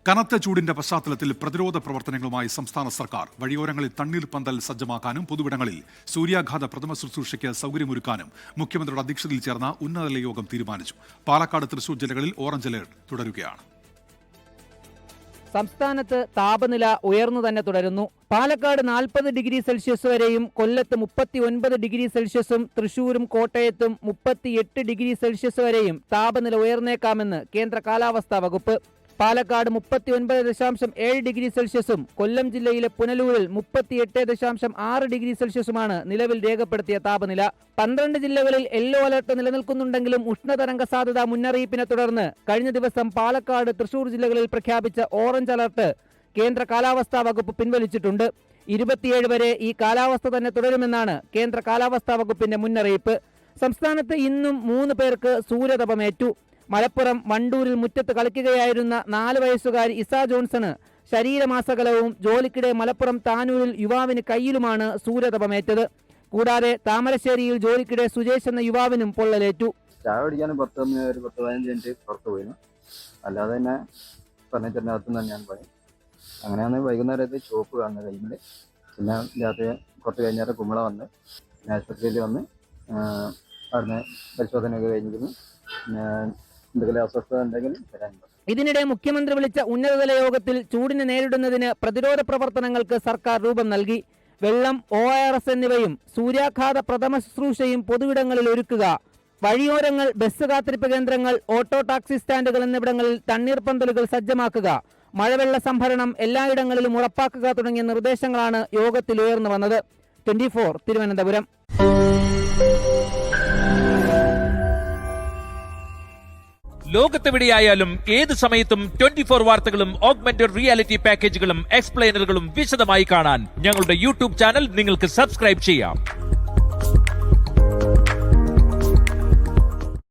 കനത്ത ചൂടിന്റെ പശ്ചാത്തലത്തിൽ പ്രതിരോധ പ്രവർത്തനങ്ങളുമായി സംസ്ഥാന സർക്കാർ വഴിയോരങ്ങളിൽ തണ്ണീർപ്പന്തൽ സജ്ജമാക്കാനും പൊതുവിടങ്ങളിൽ സൂര്യാഘാത പ്രഥമ ശുശ്രൂഷയ്ക്ക് സൗകര്യമൊരുക്കാനും മുഖ്യമന്ത്രിയുടെ അധ്യക്ഷതയിൽ ചേർന്ന ഉന്നതതല യോഗം തീരുമാനിച്ചു. പാലക്കാട്, തൃശൂർ ജില്ലകളിൽ ഓറഞ്ച് അലർട്ട് തുടരുകയാണ്. സംസ്ഥാനത്ത് താപനില ഉയർന്നു തന്നെ തുടരുന്നു. പാലക്കാട് 40 ഡിഗ്രി സെൽഷ്യസ് വരെയും കൊല്ലത്ത് 39 ഡിഗ്രി സെൽഷ്യസും തൃശൂരും കോട്ടയത്തും 38 ഡിഗ്രി സെൽഷ്യസ് വരെയും താപനില ഉയർന്നേക്കാമെന്ന് കേന്ദ്ര കാലാവസ്ഥാ വകുപ്പ്. പാലക്കാട് 39.7 ഡിഗ്രി സെൽഷ്യസും കൊല്ലം ജില്ലയിലെ പുനലൂരിൽ 38.6 ഡിഗ്രി സെൽഷ്യസുമാണ് നിലവിൽ രേഖപ്പെടുത്തിയ താപനില. 12 ജില്ലകളിൽ യെല്ലോ അലർട്ട് നിലനിൽക്കുന്നുണ്ടെങ്കിലും ഉഷ്ണതരംഗ സാധ്യതാ മുന്നറിയിപ്പിനെ തുടർന്ന് കഴിഞ്ഞ ദിവസം പാലക്കാട്, തൃശൂർ ജില്ലകളിൽ പ്രഖ്യാപിച്ച ഓറഞ്ച് അലർട്ട് കേന്ദ്ര കാലാവസ്ഥാ വകുപ്പ് പിൻവലിച്ചിട്ടുണ്ട്. 27 വരെ ഈ കാലാവസ്ഥ തന്നെ തുടരുമെന്നാണ് കേന്ദ്ര കാലാവസ്ഥാ വകുപ്പിന്റെ മുന്നറിയിപ്പ്. സംസ്ഥാനത്ത് ഇന്നും 3 പേർക്ക് സൂര്യതപമേറ്റു. മലപ്പുറം വണ്ടൂരിൽ മുറ്റത്ത് കളിക്കുകയായിരുന്ന 4 വയസ്സുകാരി ഇസ ജോൺസണ് ശരീരമാസകലവും ജോലിക്കിടെ മലപ്പുറം താനൂരിൽ യുവാവിന് കയ്യിലുമാണ് സൂര്യതപമേറ്റത്. കൂടാതെ താമരശ്ശേരിയിൽ ജോലിക്കിടെ സുജേഷ് എന്ന യുവാവിനും പൊള്ളലേറ്റു. ചായ കുടിക്കാനും പുറത്ത് വന്ന് ഒരു 10-15 മിനിറ്റ് പുറത്ത് പോയിരുന്നു. അല്ലാതെ തന്നെ ഫർണിച്ചറിനകത്ത് നിന്ന് ഞാൻ പോയി. അങ്ങനെയാണ് വൈകുന്നേരത്ത് ചോപ്പ് കാണുന്നത് കയ്യിൽ. പിന്നെ രാത്രി കുറച്ച് കഴിഞ്ഞാൽ കുമ്പള വന്ന് ആശുപത്രിയിൽ വന്ന് അവിടുന്ന് പരിശോധനയൊക്കെ കഴിഞ്ഞിരുന്നു. എന്തെങ്കിലും അസ്വസ്ഥത ഉണ്ടെങ്കിൽ തരാനുണ്ട്. ഇതിനിടെ മുഖ്യമന്ത്രി വിളിച്ച ഉന്നതതല യോഗത്തിൽ ചൂടിനെ നേരിടുന്നതിന് പ്രതിരോധ പ്രവർത്തനങ്ങൾക്ക് സർക്കാർ രൂപം നൽകി. വെള്ളം, ORS എന്നിവയും സൂര്യാഘാത പ്രഥമ ശുശ്രൂഷയും പൊതുവിടങ്ങളിൽ ഒരുക്കുക, വഴിയോരങ്ങൾ, ബസ് കാത്തിരിപ്പ് കേന്ദ്രങ്ങൾ, ഓട്ടോ ടാക്സി സ്റ്റാൻഡുകൾ എന്നിവിടങ്ങളിൽ തണ്ണീർപ്പന്തലുകൾ സജ്ജമാക്കുക, മഴവെള്ള സംഭരണം എല്ലായിടങ്ങളിലും ഉറപ്പാക്കുക തുടങ്ങിയ നിർദ്ദേശങ്ങളാണ് യോഗത്തിൽ ഉയർന്നു വന്നത്. 24 തിരുവനന്തപുരം. ലോകത്തെവിടെയായാലും ഏത് സമയത്തും 24 വാർത്തകളും ഓഗ്മെന്റഡ് റിയാലിറ്റി പാക്കേജുകളും എക്സ്പ്ലെയിനറുകളും വിശദമായി കാണാൻ ഞങ്ങളുടെ യൂട്യൂബ് ചാനൽ നിങ്ങൾക്ക് സബ്സ്ക്രൈബ് ചെയ്യാം.